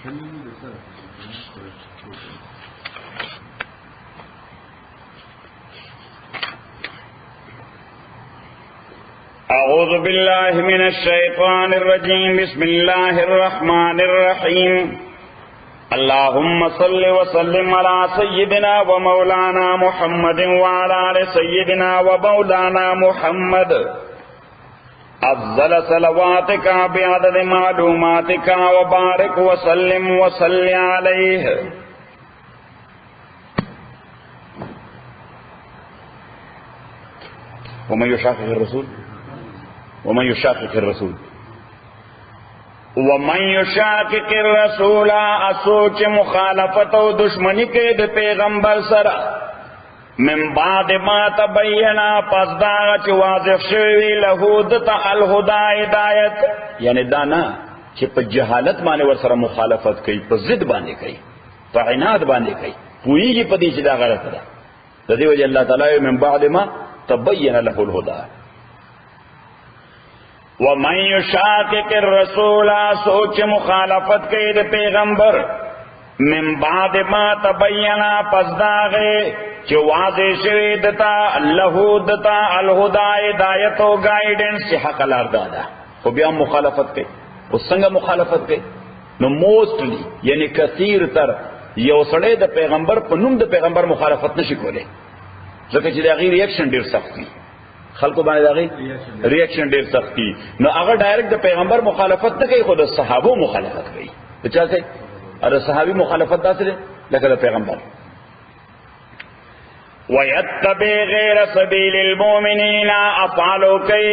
اعوذ باللہ من الشیطان الرجیم بسم اللہ الرحمن الرحیم اللہم صل وسلم علی سیدنا و مولانا محمد وعلی آل سیدنا و مولانا محمد افضل صلواتک بعدد معلوماتک وبارک وسلم وصلی علیہ. ومن یشاقق الرسول ومن یشاقق الرسول ومن یشاقق الرسول اسوچ مخالفت و دشمنی کے د پیغمبر سره من بعد ما تبینا پس دا چ واضح شوی له دت الهدى ہدایت، یعنی دانا چې په جہالت باندې ور سره مخالفت کوي، په ضد باندې کوي، په عناد باندې کوي، پوریږي په دې چې دا غلط ده. د دې وجه الله تعالی من بعد ما تبین له الهدى ومن یشاقق الرسول سوچ مخالفت کوي د پیغمبر من بعد ما تبینا پس داغه چې واضح شوی دتا له دتا الهدى ہدایت او گائیډنس حق لار دادا، خو بیا مخالفت کوي. او څنګه مخالفت کوي؟ نو موستلی یعنی کثیر تر یو سړی د پیغمبر په نوم د پیغمبر مخالفت نشي کولی، ځکه چې دا غیر ریاکشن ډیر سخت دی، خلکو باندې داغي ریاکشن ډیر سخت دی. نو هغه ډایرکټ د پیغمبر مخالفت نه کوي، خو د صحابه مخالفت کوي. په چا څه؟ اره صحابي مخالفت داسره لکه د پیغمبر. ويتبع غیر سبیل المؤمنین افعلوا کوي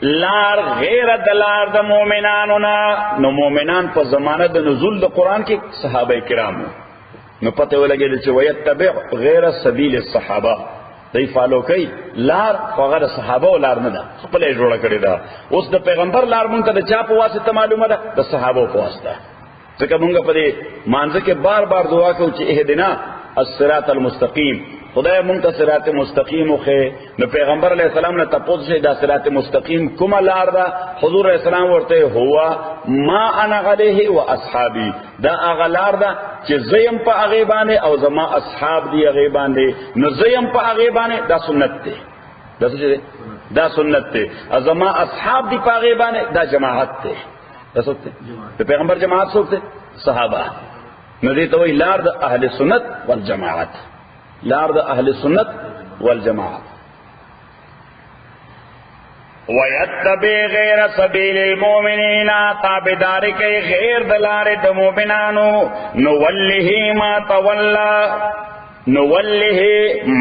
لار غیر دلار د مؤمنانو نه. نو مؤمنان په زمانه د نزول د قران کې صحابه کرام نو پته ولګیدل چې ويتبع غیر سبیل الصحابه دی فالو کوي لار وغیرہ صحابه او لار نه ده، خپل یې جوړه کړی ده. اوس د پیغمبر لار مونږ ته د چا په واسطه معلومه ده؟ د صحابه په واسطه. ځکه مونږ په دې مانځه کې بار بار دعا کوو چې اهدنا الصراط المستقیم، خدای مونږ ته صراط مستقیم وخه. نو پیغمبر علیہ السلام نه تاسو شه دا صراط مستقیم کومه لار ده؟ حضور اسلام ورته هوا ما انا علیه و اصحابی، دا هغه لار ده چې زیم په هغه باندې او زما اصحاب دی هغه باندې. نو زیم په هغه باندې دا سنت ده، دا څه ده؟ دا سنت ده. زما اصحاب دی په هغه باندې دا جماعت ده. دا څه ده؟ د پیغمبر جماعت څوک ده؟ صحابه. نو دې ته وی لار د اهل سنت والجماعت، لار د اهل سنت والجماعت. وَيَتَّبِعْ غَيْرَ سَبِيلِ الْمُؤْمِنِينَ تابعداري کوي غیر د لارې د مؤمنانو. نوله ما تولى، نوله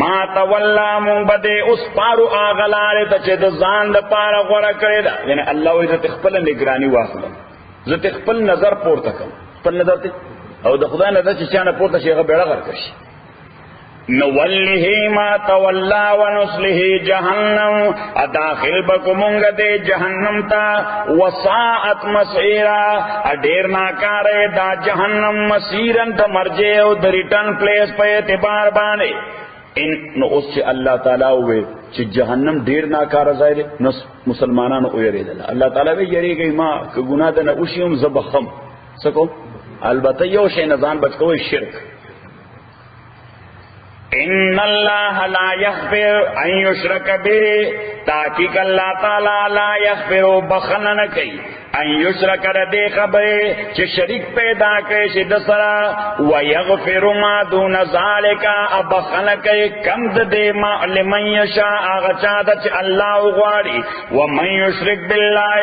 ما تولى مون بده اوس پارو اغلار ته چې د ځان د پاره غوړه کړی دا، یعنی الله عزت خپل نگرانی واخلم، زه خپل نظر پورته کوم، خپل نظر ته او د خدای نظر چې چانه پورته شي هغه بیړه غر کړي. نوله ما تولا ونصله جهنم اداخل بکمونگا دے جہنم تا وساعت مسیرا اڈیر ناکارے دا جہنم مسیرن تا مرجے او دا ریٹن پلیس پہ اعتبار بانے. نو اس چی اللہ تعالیٰ ہوئے چی جہنم دیر ناکار ظاہر نو مسلمانان اوئے رید اللہ. اللہ تعالیٰ بھی یری گئی ما کہ گناہ دن اوشیم زبخم سکو البتہ یو شے نظام بچ کوئی شرک. ان اللہ لا یغفر ان یشرک به، تحقیق اللہ تعالی لا یغفر بخنہ نہ کئی ان یشرک ردے خبر چھ شریک پیدا کئی شد سرا ویغفر ما دون ذالک بخنہ کئی کم دے ما لمن یشاء اغچاد چھ اللہ غواری ومن یشرک باللہ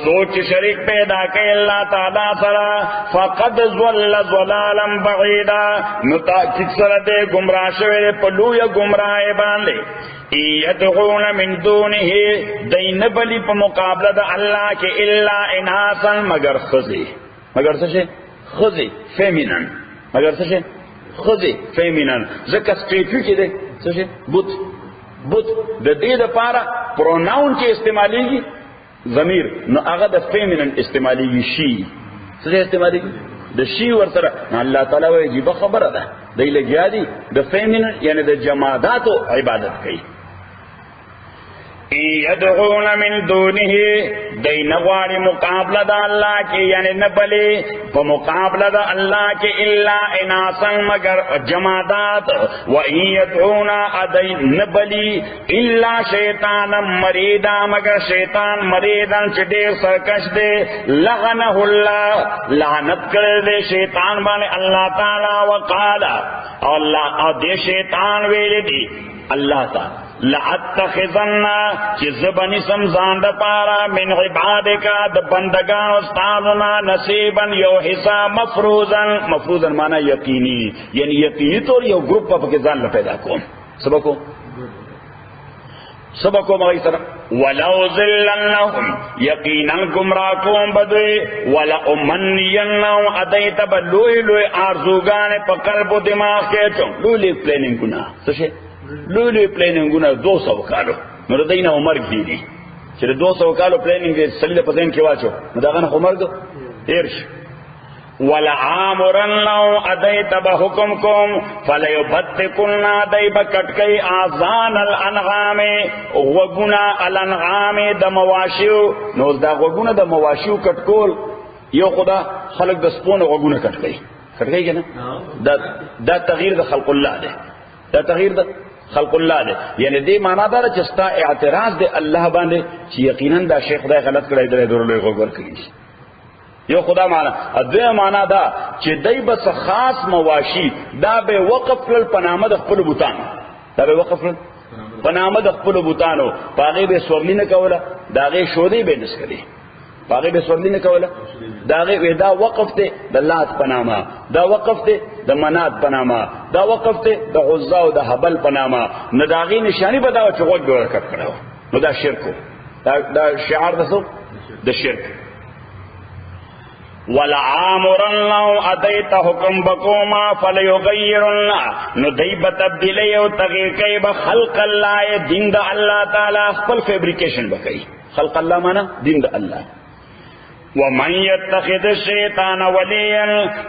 سوچ شریک پیدا کہ اللہ تعالیٰ سرا فقد ضل ضلالا بعیدا نتا کسر دے گمراہ شوئے پلو یا گمراہ باندے. یدعون من دونه دین بلی پا مقابلہ دا اللہ کے الا اناسا مگر خزی، مگر سشے خزی فیمینن، مگر سشے خزی فیمینن. زکا سٹریفی کی دے سشے بت بت دا دے دا پارا پروناؤن کے استعمالی گی ضمیر نو هغه د فیمینن استعمالی شی څه استعمالی د شی ورسره. الله تعالی وایي جيبه خبره ده دی لګیا دي د فیمینن یعنی د جماداتو عبادت کوي. یدعون من دونه دی نغواری مقابلہ دا اللہ کی یعنی نبلی فمقابلہ دا اللہ کی الا اناسا مگر جمادات و یدعون ادی نبلی الا شیطانا مریدا مگر شیطان مریدا چدیر سرکش دے لعنہ اللہ لعنت کر دے شیطان بانے اللہ تعالی وقال اللہ اور دے شیطان ویلے دی اللہ تعالی لَأَتَّخِذَنَّا چِزبنی سمزان دا پارا من عبادکا دا بندگان استاذنا نصیبا یو حصہ مفروضا مانا یقینی یعنی یقینی طور یو گروپ پا پاکزان لپیدا کون سبکو مغی سر وَلَوْ ذِلَّنَّهُمْ یقینا گمراہ کون بدوی وَلَأُمَنِّيَنَّهُمْ ادیت بلوئی لوئی آرزوگان پا قلب و دماغ کے چون لوئی پلیننگ گنا سشے لوی پلیننگونه 200 کالو نو دینه عمر کیږي چې 200 کالو پلیننگ سلیله په ذهن کې واچو نو دا غنه عمر دو هرش ولا امرنو ادیت بحکم کوم فلیبتکن ادیب کټکی اذان الانعام وغنا الانعام د مواشیو نو دا وغونه د مواشیو کټکول یو خدا خلق د سپونه وغونه کټکی کنه دا تغییر د خلق الله ده دا تغییر د خلق الله دے یعنی دی معنی دار چې ستا اعتراض دے الله باندې چې یقینا دا شیخ خدای غلط کړی دی درولې غوړ کړی یو خدا معنی ادوی معنی دا چې دای بس خاص مواشی دا به وقف کړل پنامه د خپل بوتان دا به وقف کړل پنامه د خپل بوتانو پاغه به سورلی نه کوله داغه شودي به نسکلی پاغه به سورلی نه کوله داغه ودا وقف ته د لات پنامه دا وقف ته د منات پنامه دا وقف ته د عزا او د حبل پنامه نه داغي نشانی بداو چې وګ ګور کړو نو دا شرک دا شعار دسو د شرک ولا امرن لو ادیت حکم بکوما فلیغیرن نو دی بتبدیلی او تغییر کوي بخلق الله دین د الله تعالی خپل فیبریکیشن بکئی خلق الله معنا دین د الله ومن يتخذ الشيطان وليا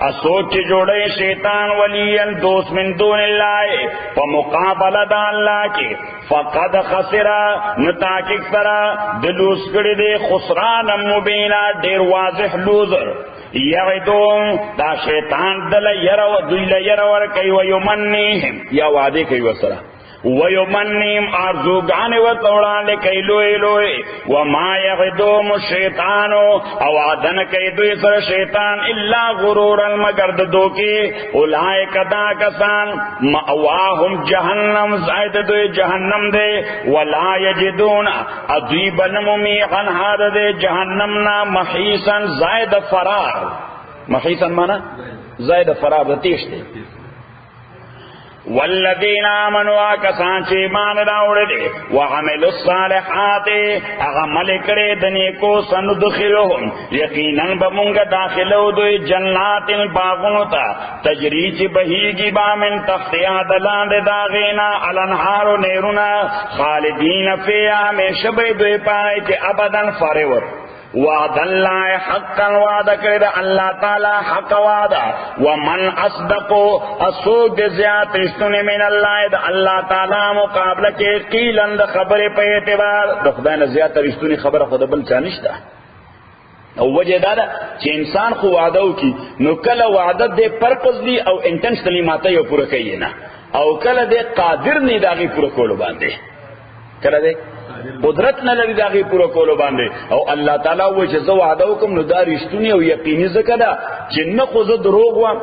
اسوچ جوڑے شیطان وليا دوست من دون الله فمقابله د الله کی فقد خسر نتاکک سرا دلوس کړي دي خسران مبینا ډیر واضح لوزر یعدون دا شیطان دل يرو دوی له يرو ور کوي ويمنيهم یا وعده کوي وسره وَيُمَنِّهِمْ آرزوگان و توڑان لکی لوئی لوئی وَمَا يَغِدُومُ الشَّيْطَانُ او آدن کئی دوی سر شیطان الا غرورا مگرد دو کی اولائک دا کسان مأواہم جہنم زائد دوی جہنم دے ولا یجدون ادوی بنمو میخن حاد دے جہنمنا محیسا زائد فرار محیسا مانا زائد فرار تیش دے والذین آمنوا کسان چی ایمان راوڑے دے وعملوا الصالحات اغمل کرے دنی کو سندخلهم یقینا بمونگ داخلو دوی جنات باغونتا تجری چی بہیگی بامن تختیا دلان داغینا الانہار نیرونا خالدین فیہا میں شبہ دوی پائے چی ابداً فارور وعد اللہ حقا وعد کرد اللہ تعالی حق وعدا ومن اصدقو اسوک زیاد رشتن من اللہ تعالی مقابلہ کے قیلن دا خبر پہ اعتبار دخدائن زیاد رشتن خبر خود بل چانشتا او وجہ دادا چی انسان خو وعدو کی نو کل وعدت دے پرپزلی او انٹنشنلی ماتا یو پورا کئی نا او کل دے قادر نی داغی پورا کولو باندے کل دے قدرت نه لري داغي پورا کولو باندې او الله تعالی و چې زو وعده وکم نو دا رښتونی او یقیني زکدا چې نه خو زه دروغ وم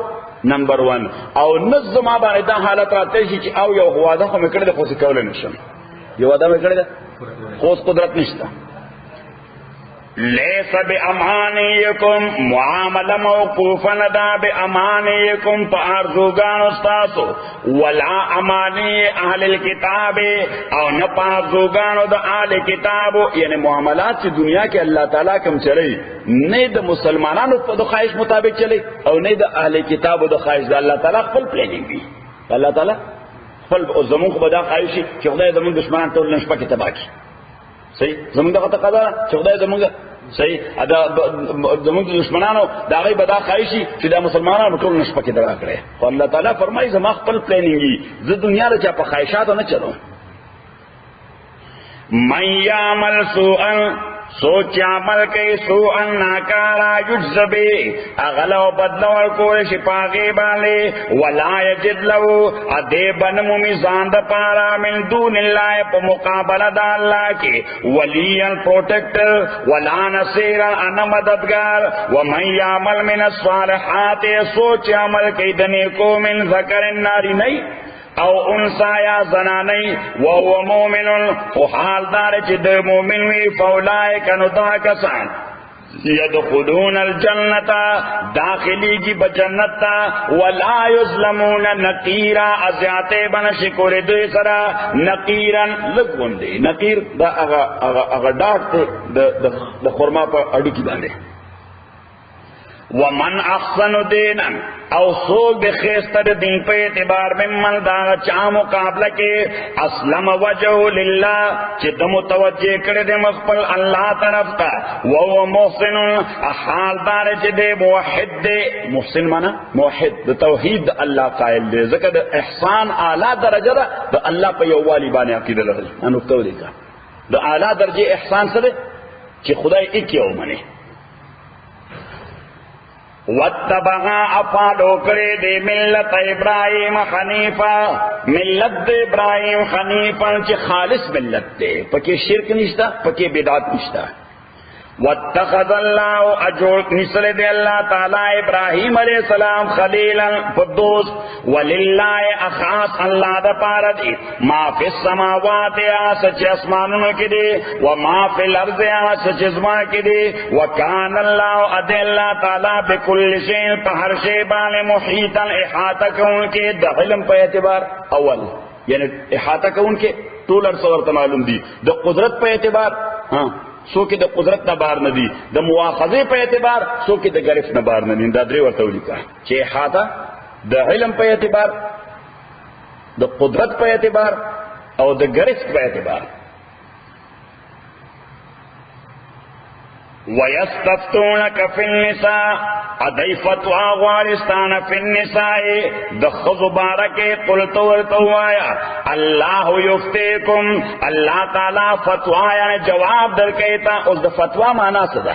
نمبر 1 او نظم باندې دا حالت راته شي چې او یو وعده خو مې کړل خو څه کول نشم یو وعده مې کړل خو قدرت نشته لیس بامانیکم معامله موقوفا دا بامانیکم فارزوگان استاسو ولا امانی اهل الكتاب او نه پارزوگان د اهل کتاب یعنی معاملات چې دنیا کې الله تعالی کوم چلی نه د مسلمانانو په خواهش مطابق چلی او نه د اهل کتاب د خواهش د الله تعالی خپل پلانینګ دی الله تعالی خپل زمون خو دا خواهشي چې خدای زمون دشمنان ټول نشپا کې تباہ کی صحیح زمونږ دغه تقاضا چې خدای زمونږ صحیح ادا زمونږ دشمنانو دا غي بدا خایشي چې دا مسلمانانو ټول نشپا کې درا کړي خو الله تعالی فرمایي زما خپل پلانینګي زه دنیا له چا په خایشاتو نه چلو من یعمل سوءا سوچ عمل کئی سوءا ناکارا یجزبی اغلو بدلو کوئی شپاغی بالے ولا یجد لو ادے بنمو میزان دا پارا من دون اللہ پا مقابلہ دا اللہ کی ولیا پروٹیکٹر ولا نصیرا ان مددگار ومن یعمل من الصالحات سوچ عمل کئی دنے کو من ذکر ناری نہیں او انسا یا زنانی وهو مومن و حال دار چی در مومن وی فولائک ندا کسان یدخلون الجنتا داخلی کی بجنتا ولا یظلمون نقیرا ازیاتے بن شکر دوی سرا نقیرا لگون دی نقیر دا اغا ڈاک دا خورما پر اڈی کی باندے ومن احسن دینا او سوک دے خیستر دین پہ اعتبار ممن دا چا مقابلہ کے اسلم وجہ للہ چی دا متوجہ کرے دے مخبل اللہ طرف تا وہو محسن حال دار چی دے موحد دے محسن مانا موحد دا توحید دا اللہ قائل دے ذکر دا احسان اعلیٰ درجہ دا اللہ پہ یوالی بانے عقید لغل انوکتو دیکھا دا اعلیٰ درجہ احسان سے دے چی خدای ایک یو منے واتبعا افالو کرے دے ملت ابراہیم حنیفہ ملت ابراہیم حنیفہ چی خالص ملت دے پکی شرک نشتا پکی بدعت نشتا واتخذ اللہ اجور نسل دے اللہ تعالی ابراہیم علیہ السلام خلیلا فدوس وللہ اخاص اللہ دا پارا دی ما فی السماوات آس چی اسمانوں کی دی وما فی الارض آس چی زمان کی دی وکان اللہ ادے اللہ تعالی بکل شین پا ہر شیبان محیطا احاطہ کون کے دا علم پہ اعتبار اول یعنی احاطہ کون کے طول عرصہ معلوم دی دا قدرت پہ اعتبار ہاں سو کی دا قدرت نبار ندی دا مواخذے پہ اعتبار سو کی دا گرفت نبار ندی دا دری ورطولی کا چی احاطہ دا علم پہ اعتبار دا قدرت پہ اعتبار او دا گرفت پہ اعتبار وَيَسْتَفْتُونَكَ فِي النِّسَاءِ ادائی فتوہ غوارستان فی النساء دخض بارکے قلتو ورطوایا اللہ یفتیکم اللہ تعالی فتوہ یعنی جواب در کہتا اس دا فتوہ مانا صدا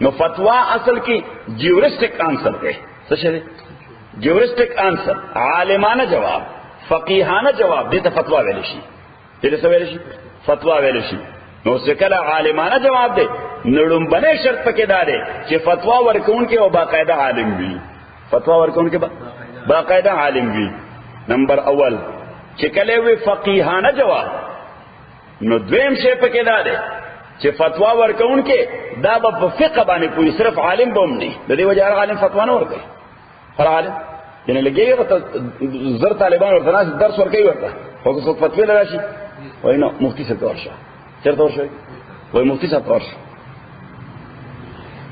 نو فتوہ اصل کی جیورسٹک آنسر دے سشرے جیورسٹک آنسر عالمانہ جواب فقیحانہ جواب دیتا فتوہ ویلشی دیتا سویلشی فتوہ ویلشی نو سکل عالمانہ جواب دے نڑم بنے شرط پکے دارے کہ فتوہ ورکون کے وہ باقاعدہ عالم بھی فتوہ ورکون کے باقاعدہ عالم بھی نمبر اول چکلے ہوئے فقیحانہ جواب نو دویم شے پکے دارے کہ فتوہ ورکون کے دا با فقہ بانے کوئی صرف عالم بوم نہیں دے وجہ عالم فتوہ نہ ورکے ہر عالم یعنی لگے گا زر طالبان ورطنا درس ورکے ورطا خوکس وقت فتوہ لگاشی وہی نو مفتی سے تورشا چر تورشا وہی مفتی سے تورشا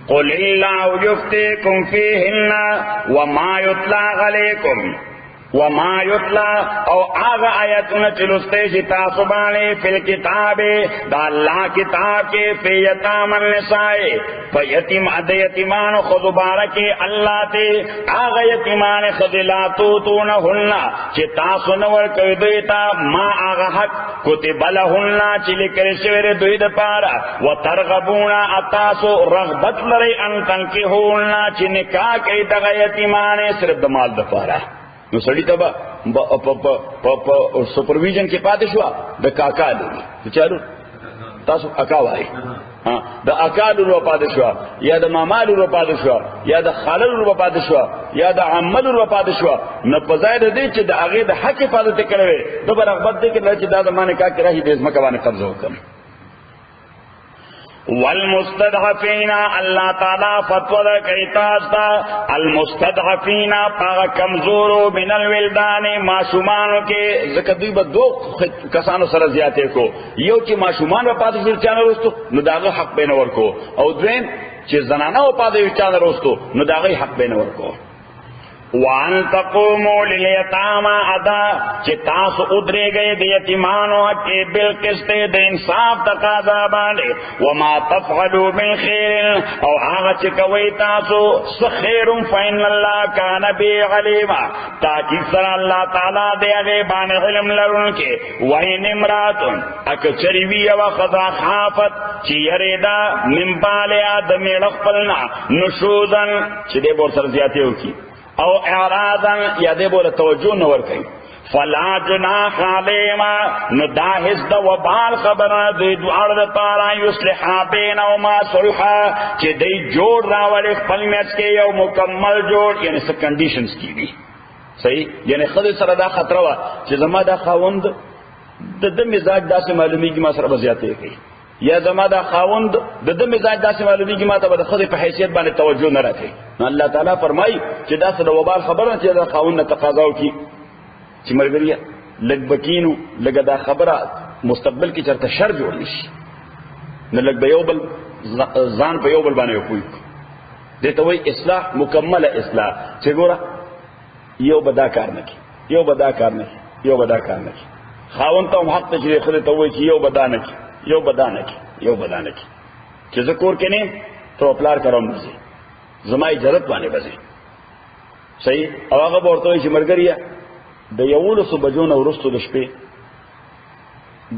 قل اللہ یفتیکم فیہن وما یتلا علیکم وما یتلا او آغا آیتون چلستے شتا سبانے فی الکتاب دا اللہ کتاب کے فی یتام النساء فیتیم اد یتیمان خود بارکی اللہ تے آغا یتیمان خود لا توتونہن چتا سنور کوئی دیتا ما آغا حق کتب لہن چلی کرشور دوید پارا و ترغبون اتاسو رغبت لرئی ان تنکیہن چی نکاح کئی دغا یتیمان صرف دمال دپارا نو سڑی تبا سپرویژن کے پاتش ہوا دا کاکا لوگی تو چالو تاسو اکاوائی دا اکا لورو پاتش ہوا یا دا ماما لورو پاتش ہوا یا دا خالا لورو پاتش ہوا یا دا عمل لورو پاتش ہوا نو پزاید دے چی دا آغی دا حق حفاظت کروے دو بر اغبت دے کہ لچی دا زمانے کا کراہی دیز مکوانے قبض ہوکم والمستضعفین اللہ تعالیٰ فتوہ کہتا المستضعفین پاگا کمزورو من الولدان معصومانوں کے ذکر دوی دو کسانو سر زیادے کو یو چی معصومان و پادش چانا روستو نو داغی حق بینور کو او دوین چی زنانا و پادش چانا روستو نو داغی حق بینور کو وان تقوموا للیتاما ادا چې تاسو ادرے گئے د یتیمانو کې بالقسط د انصاف تقاضا باندې وما تفعلوا من خیر او هغه چې کوي تاسو خیر فإن الله کان بی علیما تاکي سره الله تعالی دې هغه باندې علم لرونکي وین امراتن اکچری وی او خدا خافت چې یریدا من بال ادم خپلنا نشوزن چې دې بور سره زیاته وکي او اعراضن یا دې بوله توجه نه ور کوي فلا جناح علیما نو دا حس دا وبال خبره دی دوار دا پارا یصلحا بینهما صلحا چې دی جوړ راولي خپل میچ کې یو مکمل جوړ یعنی څه کنډیشنز کی دي صحیح یعنی خدای سره دا خطر وا چې زما دا خاوند د مزاج داسې معلومیږي ما سره بزیاته کوي یا زما دا خاوند د مزاج داسې معلومیږي ما ته د خدای په حیثیت باندې توجه نه راکړي نو الله تعالی فرمایي چې دا څه د وبال خبره چې دا خاوند نه تقاضا وکړي چې مرګریا لګ بکینو لګ دا خبره مستقبل کې چرته شر جوړ نشي نه لګ به یو بل ځان په یو بل باندې وکوي دته وای اصلاح مکمله اصلاح چې ګوره یو بدا کار نه کی یو بدا کار نه یو بدا کار نه خاوند ته حق ته چې خله ته وای چې یو بدا نه کی یو بدا نه کی یو بدا نه کی چې ذکر کې نه تو خپلار کوم نشي زما اجازه باندې بځي صحیح او هغه ورته چې مرګریا د 11 بجو نه ورستو د شپې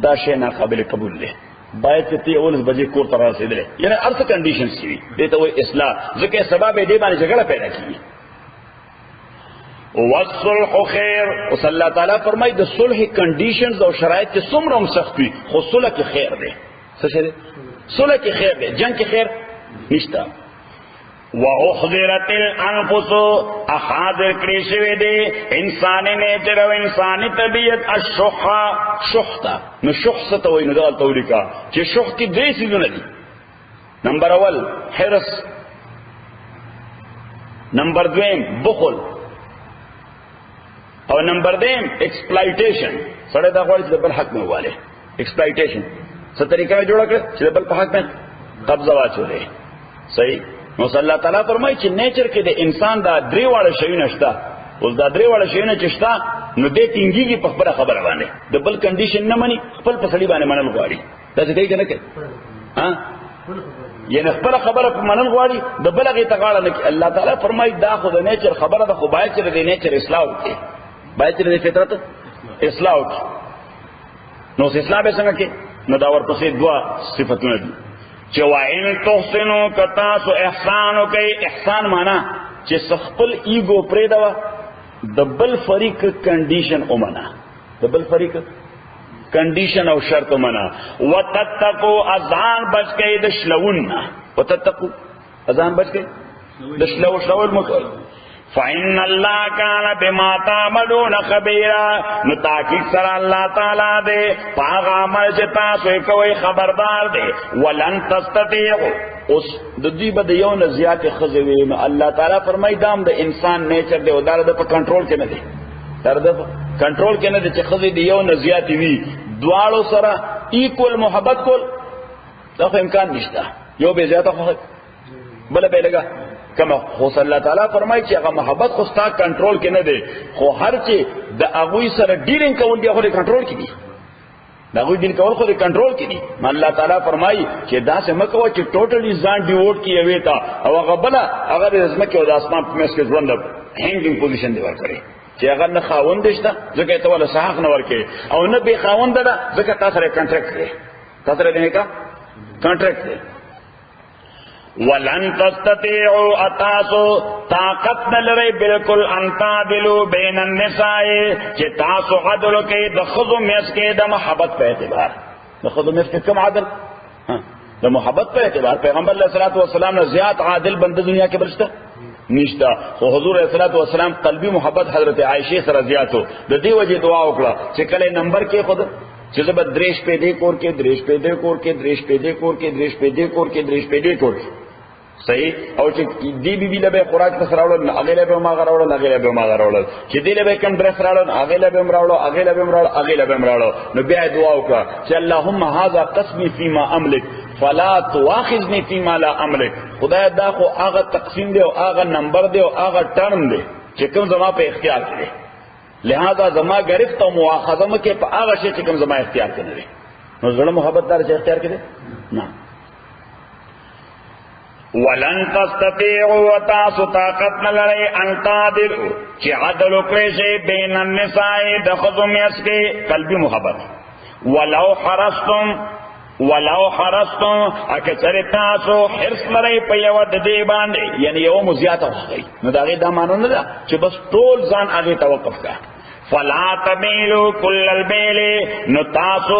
دا شی نه قابل قبول دی باید چې 11 بجې کور ته رسیدل یعنی ارث کنډیشنز وي دته وای اصلاح ځکه سبب دې باندې جګړه پیدا کیږي والصلح خیر او صلی الله تعالی فرمای د صلح کنډیشنز او شرایط چې څومره سخت وي خو صلح کې خیر دی څه شي دی صلح کې خیر دی جنگ کې خیر نشته وَأُحْضِرَتِ الْأَنفُسُ احاضر کړی شوی دی انساني نیچر او انساني طبیعت الشح شحتا نو شخص ته ویني دا تولیکا چې شح کې درې څیزونه دي نمبر اول حرص نمبر دویم بخل او نمبر دیم ایکسپلایټیشن سره دا غواړي چې بل حق نه واله ایکسپلایټیشن څه طریقه جوړه کړ چې بل په حق نه قبضه واچولې صحیح نو صلی الله تعالی فرمایي چې نیچر کې د انسان دا درې واړه شیونه شته اوس دا درې واړه شیونه چې شته نو دې ټینګيږي په خبره باندې د بل کنډیشن نه مني خپل په سړي باندې منل غواړي دا څه کوي کنه کې ها یعنی خپل خبره په منل غواړي د بل غي تقاله نه الله تعالی فرمایي دا خو د نیچر خبره د خو باید چې د نیچر اصلاح وکړي باید چې د فطرت اصلاح وکړي نو اصلاح به څنګه کې نو دا ورپسې دوا صفاتونه دي چې وائن تحسنو کتاسو احسانو کوي احسان معنا چې خپل ایگو پرې دا د بل فریق کنډیشن اومنا د بل فریق کنډیشن او شرط اومنا وتتقو اذان بچ کې د شلون وتتقو اذان بچ کې د شلول مکو فإن الله كان بما تعملون خبيرا نتاکید سره الله تعالی دې پاغ عمل چې تاسو کوي خبردار دې ولن تستطيعوا اوس د دې بده یو نه زیات خزوي نو الله تعالی فرمای دام د انسان نیچر دې ودار د په کنټرول کې نه دي تر د کنټرول کې نه دي چې خزي دې یو نه زیات وي دواړو سره ایکول محبت کول دا امکان نشته یو به زیاته خو بل به لګا کما خو صلی الله تعالی فرمایي چې هغه محبت خو ستا کنټرول کې نه دی خو هر چې د هغه سره ډیلینګ کول دی خو کنټرول کې دی دا غوی ډیل کول خو کنټرول کې دی الله تعالی فرمایي چې دا څه مکو چې ټوټلی ځان ډیوټ کیوي تا او هغه بل هغه د زمکه او د اسمان په مس کې ژوند هینګینګ پوزیشن دی ورکړي چې هغه نه خاوند دشته ځکه ته ولا صحاح نه ورکړي او نه به خاوند ده ځکه تاسو سره کانټریکټ دی تاسو سره دی کا کانټریکټ دی ولن تستطيعوا اتاسو طاقت نلري بالکل ان تعدلوا بين النساء چې تاسو عدل کې د خذو مس کې د محبت په اعتبار د خذو مس کې کوم عدل د محبت په اعتبار پیغمبر علیه الصلاۃ والسلام نه زیات عادل بنده دنیا کې برشته نشتا خو حضور علیه الصلاۃ والسلام قلبی محبت حضرت عائشہ سره زیاتو د دې وجه دعا وکړه چې کله نمبر کې خود چې زب دریش پیدا کور کې دریش پیدا کور کې دریش پیدا کور کې دریش پیدا کور کې دریش پیدا کور صحیح او چې دی بی له به خوراک ته راوړل هغه له به ما راوړل هغه له به ما راوړل چې دی له به کم ډریس راوړل هغه له به راوړل هغه له به راوړل هغه له به راوړل نو بیا دعا وکړه چې اللهم هذا قسمي فيما املك فلا تواخذني فيما لا املك خدای دا خو هغه تقسیم دی او هغه نمبر دی او هغه ټرم دی چې کوم زما په اختیار کې دی، لہذا زما گرفت او مؤاخذه مکه په هغه شی چې کوم زما اختیار کې نه دی. نو زړه محبت دار چې اختیار کې دی نه. ولن تستطيعوا وتاسو طاقت نلرئ ان تعدلوا چې عدل وکړئ شي بین النساء د ښځو میانځ کې قلبي محبت. ولو حرصتم اکه چرې تاسو حرص لرئ په یوه د دې باندې، یعنی یوه مو زیاته وښیئ، نو د هغې دا معنی نه ده چې بس ټول ځان هغې ته وقف کړه. فلا تمیلوا کل المیل، نو تاسو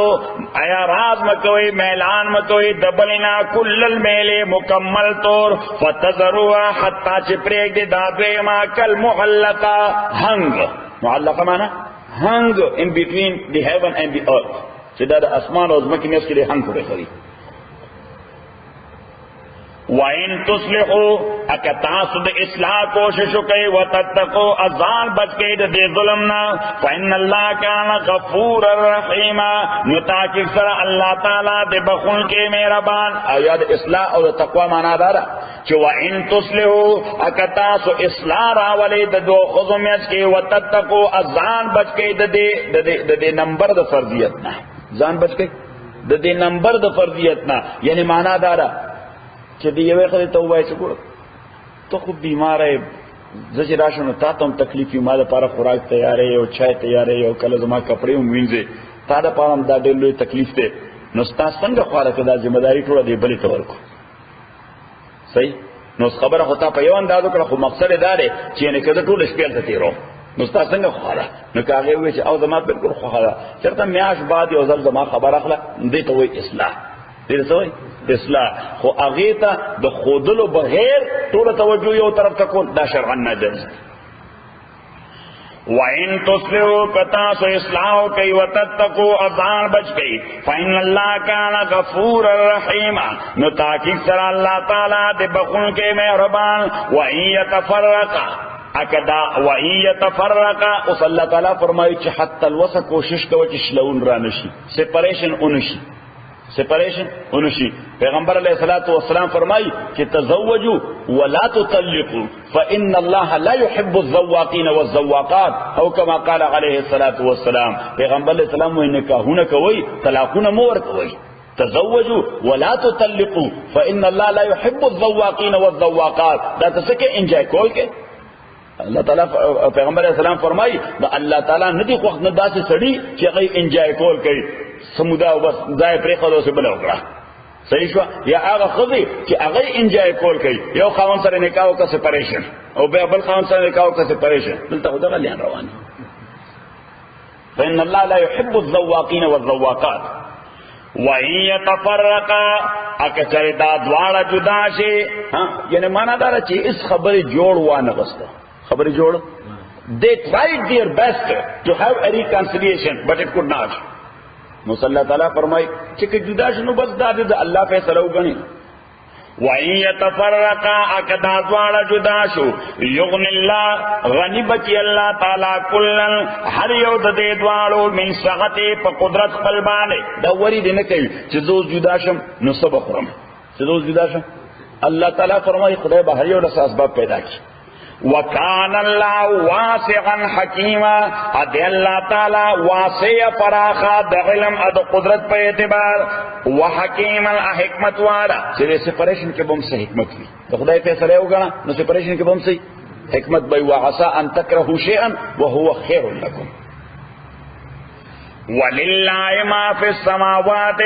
اعراض مکوئ، میلان مکوئ دبلنا کل المیل مکمل طور، فتذروها حتی چې پرېږدي دا دویمه کالمعلقه هنګ. معلقه معنی هنګ in between the heaven and the earth، چې دا د اسمان او ځمکې میانځ کې دی هنګ پورې خري. وَإِن تُصْلِحُوا اکه تاسو د اصلاح کوشش وکئ وتتقوا ازان بچ کئ د دې ظلم نه، فإن الله کان غفورا رحیما، نو تاکي سره الله تعالی د بخښونکي مهربان. او یا د اصلاح او د تقوا معنا دا ده چې وَإِن تُصْلِحُوا اکه تاسو اصلاح راولئ د دوه ښځو میانځ کې وتتقوا ازان بچ کئ د دې نمبر د فرضیت نه، ځان بچ کئ د دې نمبر د فرضیت نه. یعنی معنا دا ده چې دی یوې خدای ته وایي چې ګوره ته خو بیمار یې، زه چې راشم نو تا ته هم تکلیف وي، ما دپاره خوراک تیارې او چای تیارې او کله زما کپړې هم وینځې، تا دپاره هم دا ډېر لوی تکلیف دی، نو ستا څنګه خواله که دا ذمهداري ټوله دې بلې ته ورکړو. صحیح. نو خبره خو تا په یو انداز وکړه، خو مقصد یې دا دی چې یعنې که زه ټوله شپې هلته تېروم نو ستا څنګه خواله. نو که هغې ووایي چې او زما بلکل خوښه ده، چېرته میاشت بعد یو ځل زما خبر اخله، دې ته وایي اصلاح. دې ته څه وایي اصلاح. خو هغې ته د ښودلو بغیر ټوله توجه یو طرف ته کول دا شرعا ناجایز دی. وَإِن تُصْلِحُوا کتاسو اصلاح کوي وتتقوا ازان بچ کوي، فإن الله کان غفورا رحیما، نو تاکید سره الله تعالی د بخښونکي مهربان. وَإِن يَتَفَرَّقَا اکدا وَإِن يَتَفَرَّقَا، اوس الله تعالی فرمایي چې حتی الوسع کوشش کوه چې شلون را نشي، سپریشن اونشي، سپریشن اونشي. پیغمبر علیہ الصلوۃ والسلام فرمائی کہ تزوجوا ولا تطلقوا فإن الله لا يحب الزواقين والزواقات، او كما قال علیہ الصلوۃ والسلام. پیغمبر علیہ السلام وی نکاحونه کوي، طلاقونه مو ورکوي. تزوجوا ولا تطلقوا فإن الله لا يحب الزواقين والزواقات، دا تسکه انجوای کول کې اللہ تعالیٰ پیغمبر علیہ السلام فرمائی دا اللہ تعالیٰ ندی خوخ ندا سے سڑی چی اغی انجای کول کئی سمودا بس ځای پریخدو سے بلا وکړه. صحیح شو. یا هغه خذي چې هغه انجای کول کوي، یو خاون سره نکاح وکړه سپریشن، او بل خاون سره نکاح وکړه سپریشن، دلته خو دغه لیان روان. فإن الله لا يحب الذواقين والذواقات. وَإِن يَتَفَرَّقَا اکثر دا دواړه جدا شي، یعنی معنا دا چې اس خبرې جوړ وانه غسته خبرې جوړ. They tried their best to have a reconciliation but it could not. نو صلی اللہ تعالیٰ فرمائی چې جدا شنو بس دا د الله فیصله وګڼي. وَإِن يَتَفَرَّقَا اکدا دواړه جدا شو، یغنی الله غنی بچی الله تعالی کلن هر یو د دې دواړو من سعته په قدرت خپل باندې. دا وری دې نه کوي چې زه جدا شم نو سبا خورم، چې زه جدا شم. الله تعالی فرمایي خدای به هر یو د اسباب پیدا کړي. وَكَانَ اللَّهُ وَاسِعًا حَكِيمًا، ادي الله تعالی واسع فراخا د علم او د قدرت په اعتبار، وحکیما حکمت والا چې سپریشن کې بم صحیح حکمت وي. د خدای فیصله وګڼه نو سپریشن کې بم صحیح حکمت به وعسى ان تكرهوا شيئا وهو خير لكم. وللہ ما فی السماوات،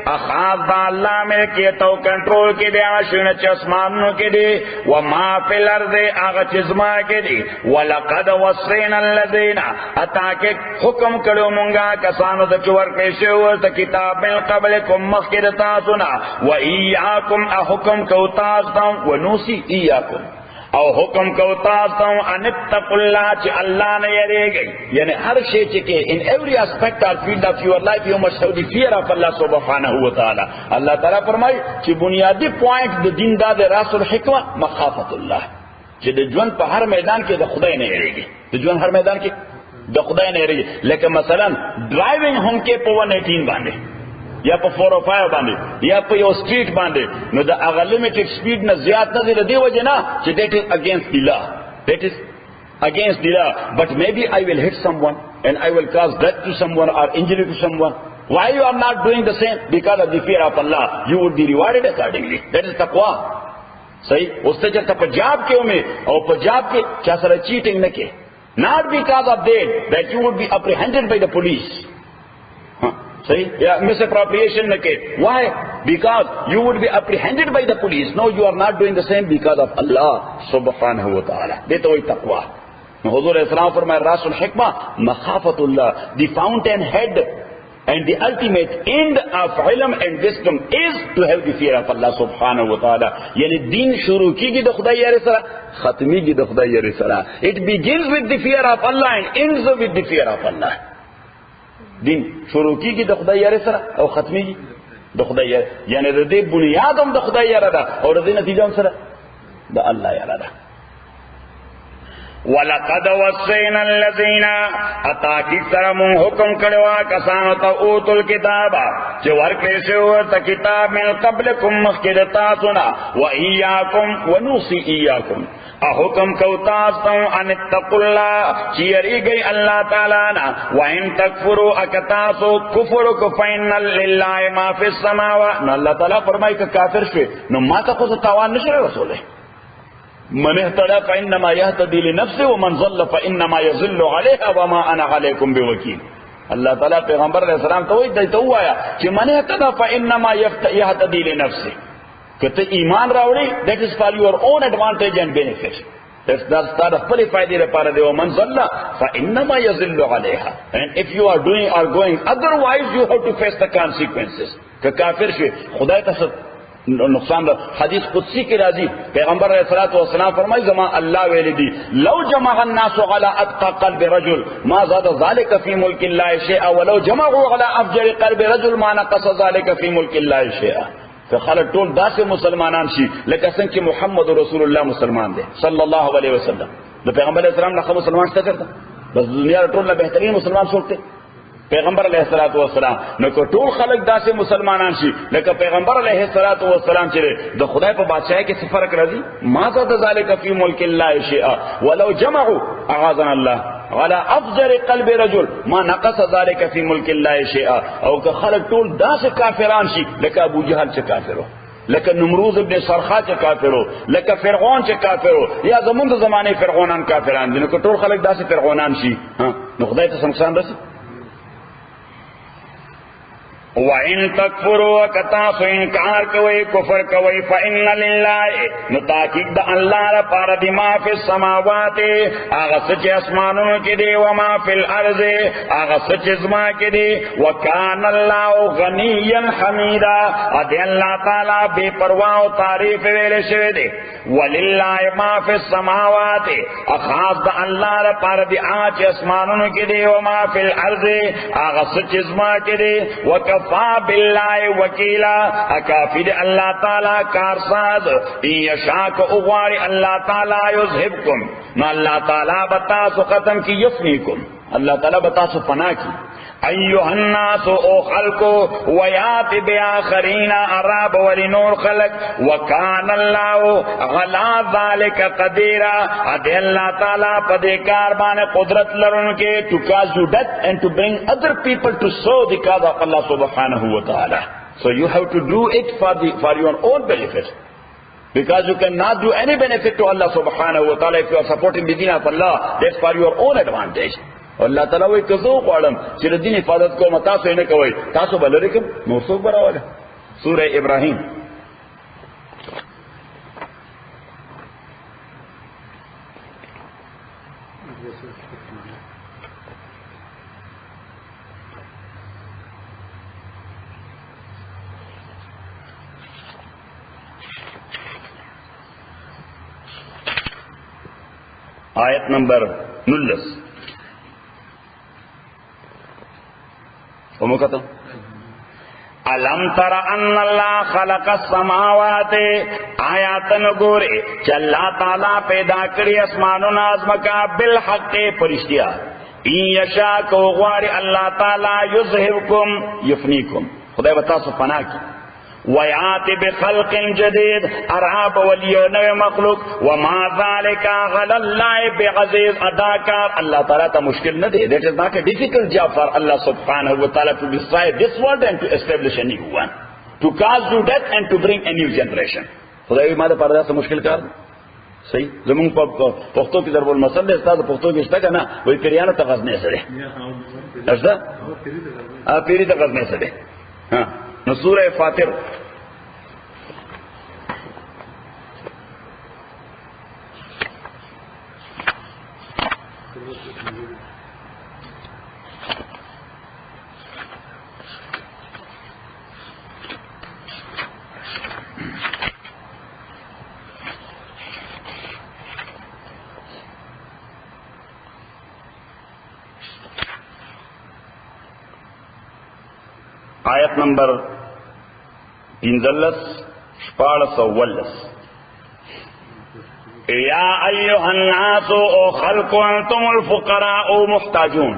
اخاذ دا اللہ ملکیت و کنٹرول کی دے آشون چسمانوں کی دے، وما فی الارض آغا چزما کی دے. ولقد وصینا الذین اتاکے حکم کرو منگا کسانو دا چور پیشے ہوتا کتاب من قبلکم مخید تاسونا، و ایاکم احکم کو تاستم، و نوسی ایاکم او حکم کو تاسو ان اتقوا الله چې الله نه یریږي. یعنی هر شی چې کې in every aspect or field of your life you must have the fear of Allah subhanahu wa ta'ala. الله تعالی فرمایي چې بنیادی پوینټ د دین دا د راس الحکمه مخافت الله، چې د ژوند په هر میدان کې د خدای نه یریږي، د ژوند هر میدان کې د خدای نه یریږي. لکه مثلا ډرایوینګ هم کې په 118 باندې یا په 405 باندې یا په یو سټریټ باندې، نو د هغه لیمیټډ سپیډ نه زیات نه دی. د دې وجه نه چې that is against the law, that is against the law, but maybe I will hit someone and I will cause death to someone or injury to someone. Why you are not doing the same? Because of the fear of Allah. You would be rewarded accordingly. That is taqwa. صحیح اس سے چلتا پنجاب کے میں اور پنجاب کے کیا سر cheating نہ کے not because of that you would be apprehended by the police. صحیح یا misappropriation نہ کے why? Because you would be apprehended by the police. No, you are not doing the same because of Allah subhanahu wa ta'ala. یہ تو وہی تقوی. حضور علیہ السلام فرمائے راس الحکمہ مخافت اللہ, the fountain head and the ultimate end of ilm and wisdom is to have the fear of Allah subhanahu wa ta'ala. Yani deen shuru ki gi da khudai yare sara, khatmi gi da khudai yare sara. It begins with the fear of Allah and ends with the fear of Allah. Deen shuru ki da khudai yare sara aw khatmi gi da khudai yare. Yani da de bunyadam da khudai yare da aur da natijam sara da Allah yare da. وَلَقَدْ وَصَّيْنَا الَّذِينَ أَتَاكِ سَرَمُ حُکم کڑوا کسانتا اوتو الكتابا چه ورکلی شورتا کتاب من قبلکم مخکدتا سنا وَإِيَّاكُمْ وَنُوصِي إِيَّاكُمْ احکم کوتاستم ان اتقوا اللہ cherry گئی اللہ تعالیٰ نا وَإِن تَكْفُرُوا اکتاسو کفر کفین للہ ما فی السماوات. نو اللہ تعالیٰ فرمائی کہ کافر شوی نو ما تا خود تاوان نشر رسولے. من اهتدى فإنما يهتدي لنفسه ومن ضل فإنما يضل عليها وما أنا عليكم بوكيل. اللہ تعالیٰ پیغمبر علیہ السلام تو وہی تو آیا کہ من اهتدى فإنما يهتدي لنفسه. کہ تو ایمان راوڑی that is for your own advantage and benefit. That's the fully فائدے لپاره دی. ومن ضل فإنما يضل عليها. And if you are doing or going otherwise you have to face the consequences. کہ کافر شوی خدای ته نقصان دا. حدیث قدسی کی راضی پیغمبر علیہ الصلوۃ والسلام فرمائی زمان اللہ ویلدی لو جمع الناس على اتقى قلب رجل ما زاد ذلك في ملك الله شيئا ولو جمعوا على افجر قلب رجل ما نقص ذلك في ملك الله شيئا. کہ خلق ټول داسې مسلمانان شي لکه څنګه چې محمد رسول الله مسلمان دی صلی الله علیه وسلم. د پیغمبر علیہ السلام نه مسلمان څه کړه بس دنیا ټول له بهترین مسلمان څوک دی پیغمبر علیہ الصلوۃ والسلام. نو کو ټول خلق داسې مسلمانان شي لکه پیغمبر علیہ الصلوۃ والسلام چې د خدای په بادشاہي کې څه فرق راځي. ما زاد ذلك فی ملک الله شیئا ولو جمعوا اعاذنا الله على افجر قلب رجل ما نقص ذلك فی ملک الله شیئا. او که خلق ټول داسې کافران شي لکه ابو جهل چې کافرو, لکه نمروز ابن سرخا چې کافرو, لکه فرعون چې کافرو, یا زمونږ د زمانه فرعونان کافران دي. نو که ټول خلق داسې فرعونان شي نو خدای ته نقصان رسي. وَإِن تَكْفُرُوا وَكَتَاسُ انکار کوئی کفر کوئی فَإِنَّ لِلَّهِ نتاکید دا اللہ رپار دی ما فی السماوات آغا سچ اسمانوں کی دی وما فی الارض آغا سچ ازما کی دی وَكَانَ اللَّهُ غَنِيًّا حَمِيدًا ادی اللہ تعالی بے پرواہ و تعریف ویلے شوے دی. وَلِلَّهِ مَا فِي السَّمَاوَاتِ اخاص دا اللہ رپار دی آچ اسمانوں کی دی وما فی الارض آغا سچ ازما کی دی وَكَفَى باللہ وکیلا اکافی دے اللہ تعالی کارساز. یشاک اغواری اللہ تعالی یذہبکم نو اللہ تعالی بتاسو ختم کی یفنیکم اللہ تعالی بتاسو فنا کی. ایوہ الناس او خلقو ویات بیاخرین عراب ولنور خلق وکان اللہ غلا ذالک قدیرہ ادھے اللہ تعالیٰ پدیکار بانے قدرت لرن کے to cause you death and to bring other people to sow the cause of Allah subhanahu wa ta'ala. So you have to do it for your own benefit. Because you cannot do any benefit to Allah subhanahu wa ta'ala if you are supporting the deen of Allah. That's for your own advantage. اللہ تعالیٰ وہی کزو قوالم چیر دین حفاظت کو متاسو انہ کوئی تاسو بلرکم موسوک براوالا. سورہ ابراہیم آیت number 19 علم تر ان اللہ خلق السماوات آیاتن گورے چلا تعالیٰ پیدا کری اسمانو نازمکا بالحق پرشتیا. این یشا کو غواری اللہ تعالیٰ یظہرکم یفنیکم خدای بتا سو فنا کی. ویات بخلق جدید اراب ولیو نو مخلوق وما ذالک علی اللہ بعزیز اداکار اللہ تعالیٰ تا مشکل نہ دے. That is not a difficult job for Allah subhanahu wa ta'ala to destroy this world and to establish a new one, to cause new death and to bring a new generation. خدای ما دا پردا سے مشکل کار صحیح زمون پختو کی ضرب المثل استاد پختو کی اشتہ نا وہی پیریانو تغزنے سره اشتا پیری تغزنے سره ہاں نو سورہ فاطر آیت نمبر 15 یا ایها الناس او خلق انتم الفقراء محتاجون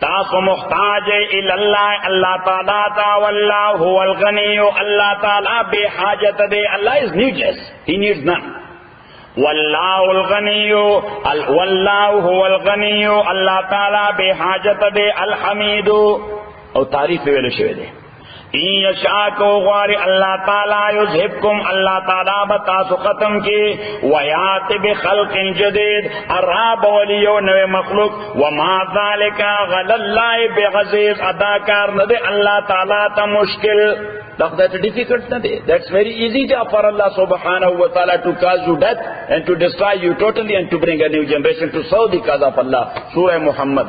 تاسو محتاج الى اللہ اللہ تعالی تا واللہ هو الغنی اللہ تعالی بے حاجت دے اللہ is needless he needs none واللہ الغنی واللہ هو الغنی اللہ تعالی بے حاجت دے الحمید اور تعریف ویلے شوی دے ان یشاء کو غاری اللہ تعالی یذہبکم اللہ تعالی بتاسو ختم کی ویات بخلق جدید اراب ولیو نو مخلوق وما ذالک علی اللہ بعزیز اداکار نہ دے اللہ تعالی تا مشکل that difficult نہ دے. That's very easy job for Allah subhanahu wa ta'ala to cause you death and to destroy you totally and to bring a new generation to serve the cause of Allah. Surah Muhammad.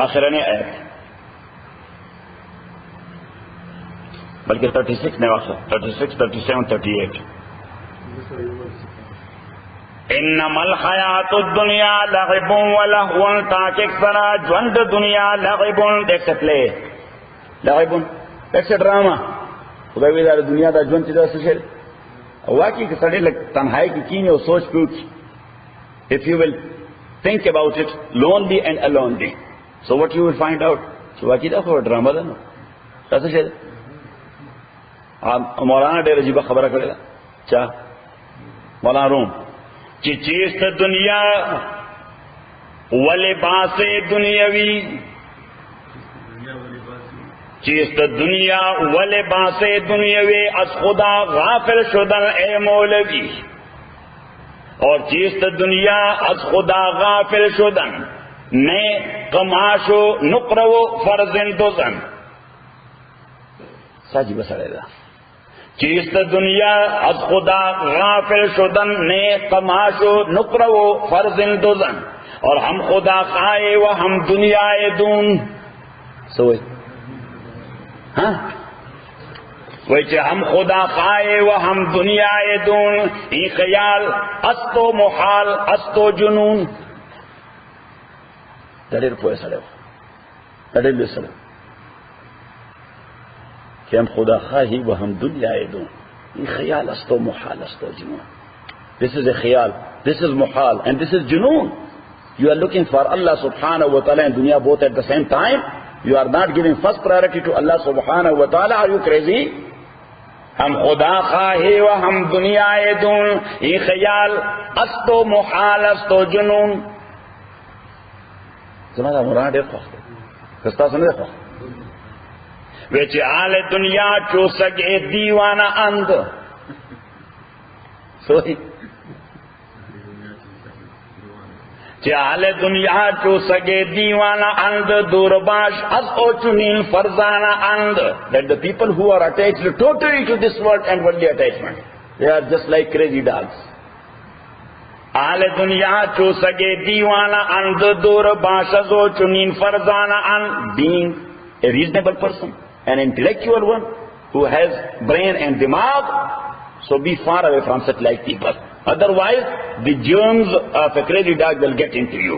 آخرانی آیت بلکہ 36 نے واقع 36, 37, 38 انما الحیات الدنیا لعب ولہو تاکہ اکثرا جوند دنیا لعب دیکھ سکلے لعب دیکھ ڈراما خدای ویدار دنیا دا جوند چیزا سشل واقعی کہ سڑے لگ تنہائی کی کینی اور سوچ پوچھ if you will think about it lonely and alonely. So what you will find out? So what is that for drama then? That's it. مولانا ڈیر عجیبہ خبر کرے گا کیا مولانا روم کہ چیز دنیا ولباس دنیاوی چیز دنیا ولباس دنیاوی از خدا غافل شدن اے مولوی اور چیز دنیا از خدا غافل شدن نے کماشو نقرو فرزن دوزن ساجی بسڑے گا چیست دنیا از خدا غافل شدن نے کماشو نقرو فرزن دوزن اور ہم خدا خائے و ہم دنیا دون سوئے ہاں ویچے ہم خدا خائے و ہم دنیا دون ای خیال استو محال استو جنون دلیل پوئے سڑے ہو دلیل بھی سڑے کہ ہم خدا خواہی و ہم دنیا دوں یہ خیال استو محال استو جنون. This is a خیال, this is محال and this is جنون. You are looking for Allah subhanahu wa ta'ala and dunya both at the same time. You are not giving first priority to Allah subhanahu wa ta'ala. Are you crazy? ہم خدا خواہی و ہم دنیا دوں یہ خیال استو محال استو جنون. زمانہ مولانا ڈیر خواہ کستا سنے خواہ ویچے آل دنیا چو سگے دیوانا اند سوئی چے آل دنیا چو سگے دیوانا اند دورباش از او چنین فرزانا اند. That the people who are attached totally to this world and worldly attachment, they are just like crazy dogs. آل دنیا چو سگے دیوانا اند دور باشزو چنین فرزانا ان. Being a reasonable person, an intellectual one who has brain and dimag, so be far away from such like people. Otherwise the germs of a crazy dog will get into you.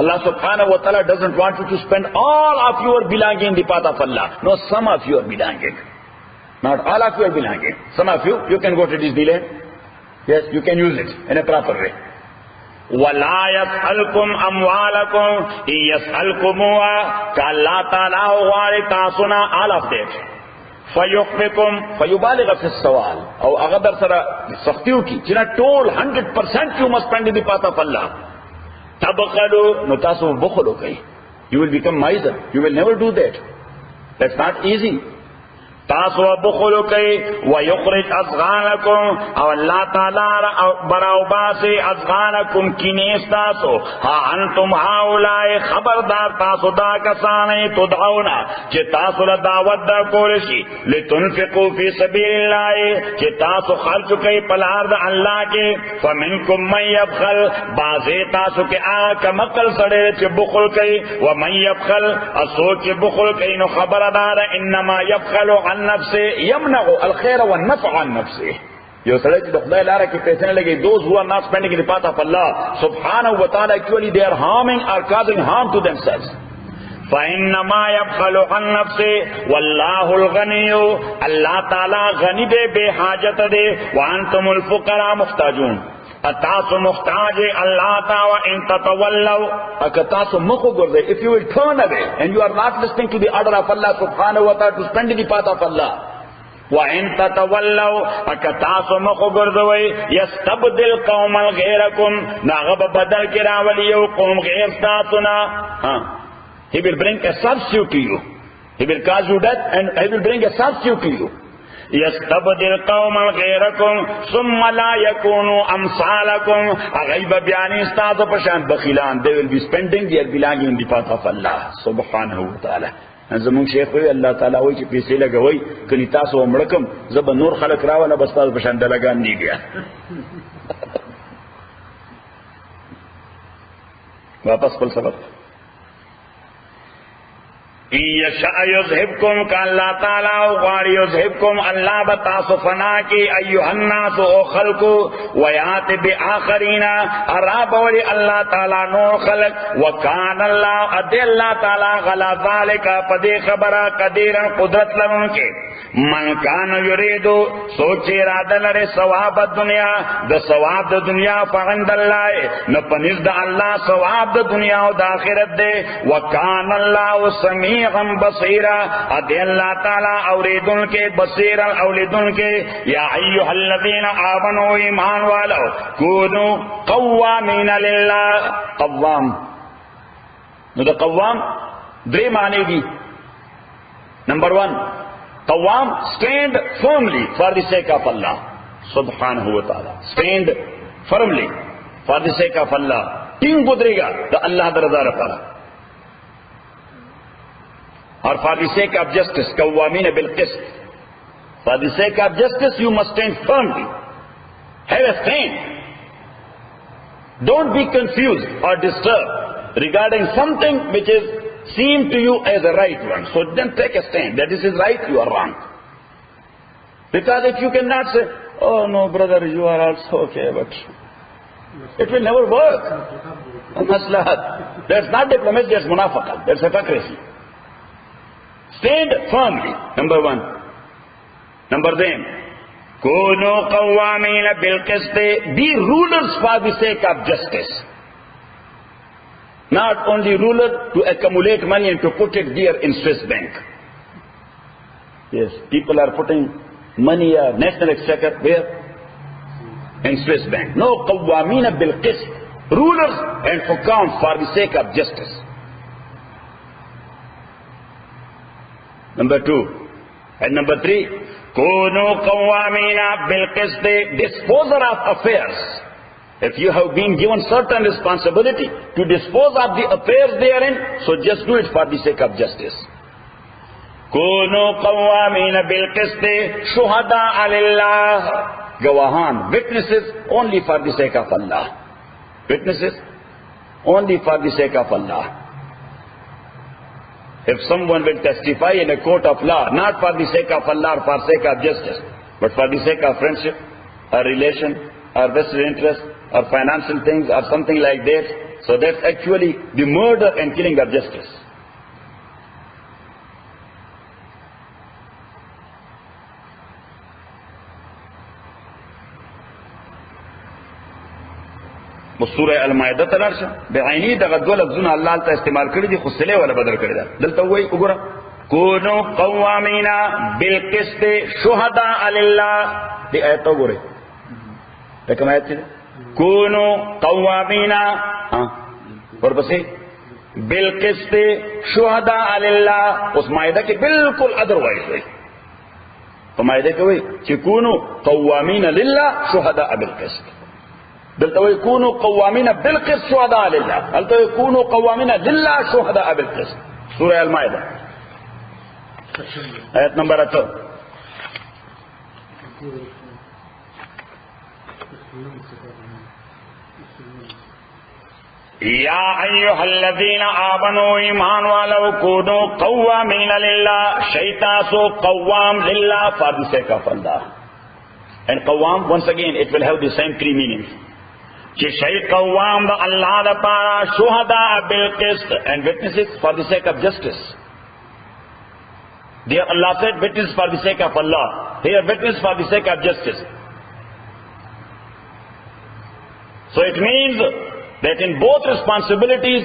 Allah subhanahu wa ta'ala doesn't want you to spend all of your belonging in the path of Allah. No, some of your belonging. Not all of your belonging. Some of you can go to Disneyland. Yes, you can use it in a proper way. وَلَا يَسْأَلْكُمْ أَمْوَالَكُمْ إِن يَسْأَلْكُمُوهَا كَاللَّهُ تَعَالَى وَارِثَاسُنَا all of that. فَيُخْفِكُمْ فَيُبَالِغَ فِي السَّوَالِ أو أغدر سرا سختیوں کی جنہ told 100% you must spend in the path of Allah. تبخلوا نتاسو بخلو کئی. You will become miser. You will never do that. That's not easy. تاسو بخلو کئی ویخرج اذغانکم او اللہ تعالی براو باسی اذغانکم کنیس تاسو ہا انتم ہاولائے خبردار تاسو دا کسانے تدعونا چی تاسو لدعوت دا کولشی لتنفقو فی سبیل اللہ چی تاسو خرچ کئی پلار دا اللہ کے فمنکم من یبخل بازی تاسو کے آکا مقل سڑے چی بخل کئی ومن یبخل اسو چی بخل کئی نو خبردار انما یبخلو عن نفسه يمنع الخير والنفع عن نفسه. جو سڑے جو خدا لارا کی پیسے نہ لگے those who are not spending in the path of Allah subhanahu wa ta'ala actually they are harming or causing harm to themselves. فإنما يبخل عن نفسه والله الغني اللہ تعالی غنی دے بے حاجت دے وانتم الفقراء محتاجون اتاسو محتاج اللہ تعالی ان تتولوا اکتاسو مخو گردے if you will turn away and you are not listening to the order of Allah subhanahu wa ta'ala to spend in the path of Allah وَإِن تَتَوَلَّوْا اَكَتَاسُ مَخُبُرْدُوَي يَسْتَبْدِلْ قَوْمًا غَيْرَكُمْ نَاغَبَ بَدَلْ كِرَاوَلِيَوْ قوم غیر ستاسنا He will bring a substitute to you. He will cause you death and he will bring a substitute to you. يَسْتَبْدِلْ قَوْمًا غَيْرَكُمْ ثُمَّ لَا يَكُونُوا أَمْثَالَكُمْ اغیب بیانی ستاسو پشان بخیلان they will be spending their belonging in the path of Allah subhanahu wa ta'ala. زمون شیخ وی اللہ تعالیٰ وی چی پیسے لگوئی کنی تاسو امرکم زب نور خلق راولا بس تاسو پشاندہ لگان نہیں گیا واپس پل سبب یشاء یذہبکم کا اللہ تعالیٰ غاری یذہبکم اللہ بتاسو فنا کی ایوہ الناس او خلقو ویات بی آخرین عراب ولی اللہ تعالیٰ نور خلق وکان اللہ ادی اللہ تعالیٰ غلا ذالکا پدی خبرہ قدیرا قدرت لرن کے من کان یریدو سوچی ارادہ لرے ثواب الدنیا دا ثواب دا دنیا فعند اللہ نپنز دا اللہ ثواب دا دنیا و دا آخرت دے وکان اللہ سمیع بصیرا ادی اللہ تعالی اوریدن کے بصیرا اولیدن کے یا ایوہ الذین آمنوا ایمان والو کونو قوامین للہ قوام نو دا قوام دری معنی گی نمبر 1 قوام stand firmly for the sake of Allah subhanahu wa ta'ala stand firmly for the sake of Allah time گزرے گا تو اللہ درزا رکھا اور for the sake of justice قوامین بالقسط For the sake of justice, you must stand firmly. Have a stand. Don't be confused or disturbed regarding something which is seen to you as a right one. So then take a stand that this is right, you are wrong. Because if you cannot say, oh no brother, you are also okay, but it will never work. Maslahat. That's not diplomacy, that's munafaqat, that's hypocrisy. Stand firmly, number one. Number then, Kunu qawwamina bil qist, be rulers for the sake of justice. Not only ruler to accumulate money and to put it there in Swiss bank. Yes, people are putting money, national exchequer, where? In Swiss bank. No, qawwamina bil qist, rulers and hukam for the sake of justice. Number two. And number three, Kunu qawwamina bil qist, disposer of affairs. If you have been given certain responsibility to dispose of the affairs therein, so just do it for the sake of justice. Kunu qawwamina bil qist, shuhada alillah, gawahan, witnesses only for the sake of Allah. Witnesses only for the sake of Allah. If someone will testify in a court of law, not for the sake of Allah or for the sake of justice, but for the sake of friendship, or relation, or vested interest, or financial things, or something like that, so that's actually the murder and killing of justice. سورہ المائدہ تلارشا بعینی دغه دو لفظونه الله تعالی استعمال کړی دي خو صله ولا بدل کړی ده دلته وایي وګوره کونو قوامینا بالقسط شهداء لله دی آیت وګوره دا کوم آیت ده کونو قوامینا ورپسې بالقسط شهداء لله اوس مائده کې بالکل ادروایز وایي په مائده کې وایي چې کونو قوامینا لله شهداء بالقسط دلته يكونوا قوامين بالقسط شهداء لله قالت يكونوا قوامين لله شهداء بالقسط سورة المائدة آية نمبر 8 يا أيها الذين آمنوا إيمان ولو كونوا قوامين لله شيطان سو قوام لله for the sake of Allah. And qawam, once again it will have the same three meanings. Che shay qawam da Allah da para shuhada bil qist, and witnesses for the sake of justice. There Allah said witness for the sake of Allah. Here witness for the sake of justice. So it means that in both responsibilities,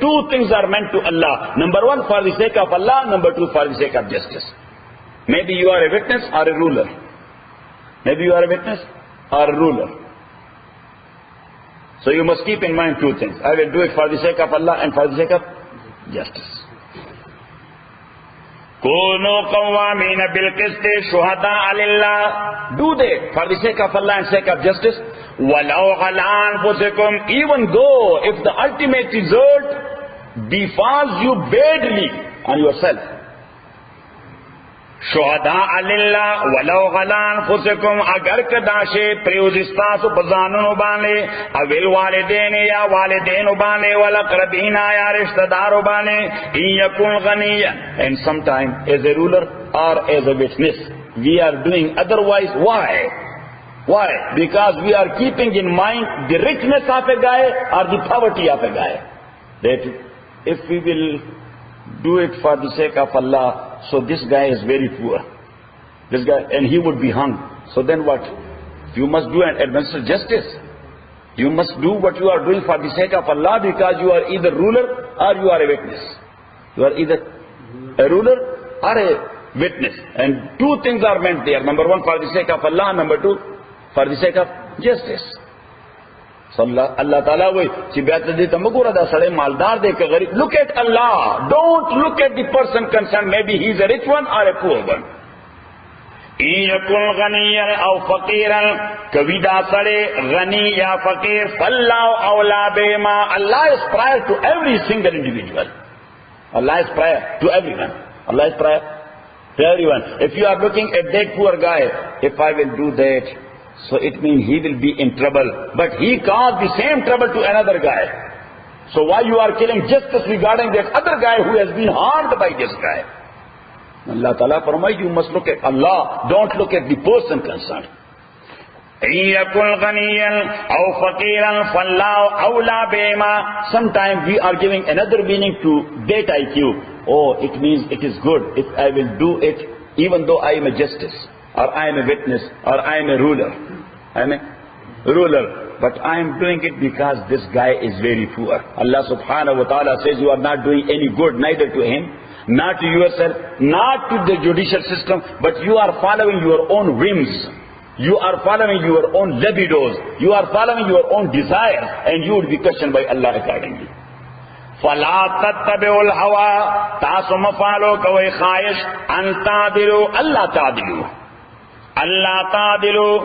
two things are meant to Allah. Number one for the sake of Allah, number two for the sake of justice. Maybe you are a witness or a ruler. Maybe you are a witness or a ruler. So you must keep in mind two things. I will do it for the sake of Allah and for the sake of justice. Kunu qawwamina bil qisti shuhada'a lillah. Do that for the sake of Allah and sake of justice. Walau ala anfusikum, even though if the ultimate result befalls you badly on yourself. Shuhada'a lillah walau ala anfusikum, agar kadashe priyuzistas bazanun bane avil walidain ya walidain bane wal aqrabina ya rishtadar bane in yakun ghaniyan. And sometime as a ruler or as a witness we are doing otherwise. Why? Because we are keeping in mind the richness of a guy or the poverty of a guy. That if we will do it for the sake of Allah, so this guy is very poor. This guy, and he would be hung. So then what? You must do and administer justice. You must do what you are doing for the sake of Allah, because you are either ruler or you are a witness. You are either a ruler or a witness. And two things are meant there. Number one, for the sake of Allah. Number two, for the sake of justice. So Allah Ta'ala will look at Allah. Don't look at the person concerned. Maybe he is a rich one or a poor one. Allah is prior to every single individual. Allah is prior to everyone. Allah is prior to everyone. If you are looking at that poor guy, if I will do that, so it means he will be in trouble. But he caused the same trouble to another guy. So why you are killing justice regarding that other guy who has been harmed by this guy? Allah Ta'ala فرمائے, you must look at Allah, don't look at the person concerned. يَكُنْ غَنِيًّا أَوْ فَقِيرًا فَاللَّهُ أَوْلَى بِهِمَا. Sometimes we are giving another meaning to that IQ. Oh, it means it is good if I will do it even though I am a justice, or I am a witness, or I am a ruler. I am a ruler, but I am doing it because this guy is very poor. Allah subhanahu wa ta'ala says you are not doing any good neither to him, not to yourself, not to the judicial system, but you are following your own whims. You are following your own libidos. You are following your own desires, and you will be questioned by Allah accordingly. فَلَا تَتَّبِعُوا الْهَوَىٰ. تاسو مفالو کوئی خواہش ان تعدلوا اللہ تعدلوا اللہ تعدلوا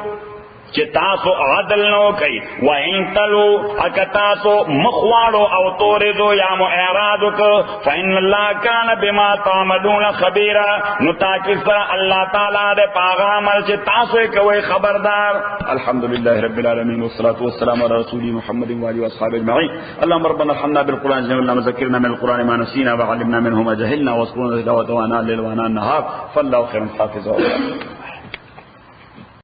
چې تاسو عدل نو کوي وان تلو اک تاسو مخواړو او تورزو یا مو اعراض کو فإن الله كان بما تعملون خبيرا. نو تاکي سره الله تعالی د پیغام چې تاسو کوي خبردار. الحمدلله رب العالمین والصلاه والسلام على رسول محمد وعلى اصحابه اجمعين. اللهم ربنا ارحمنا بالقران جميعا وذكرنا من القران ما نسينا وعلمنا منه ما جهلنا واذكرنا تلاوته وانا الليل وانا النهار فالله خير حافظا.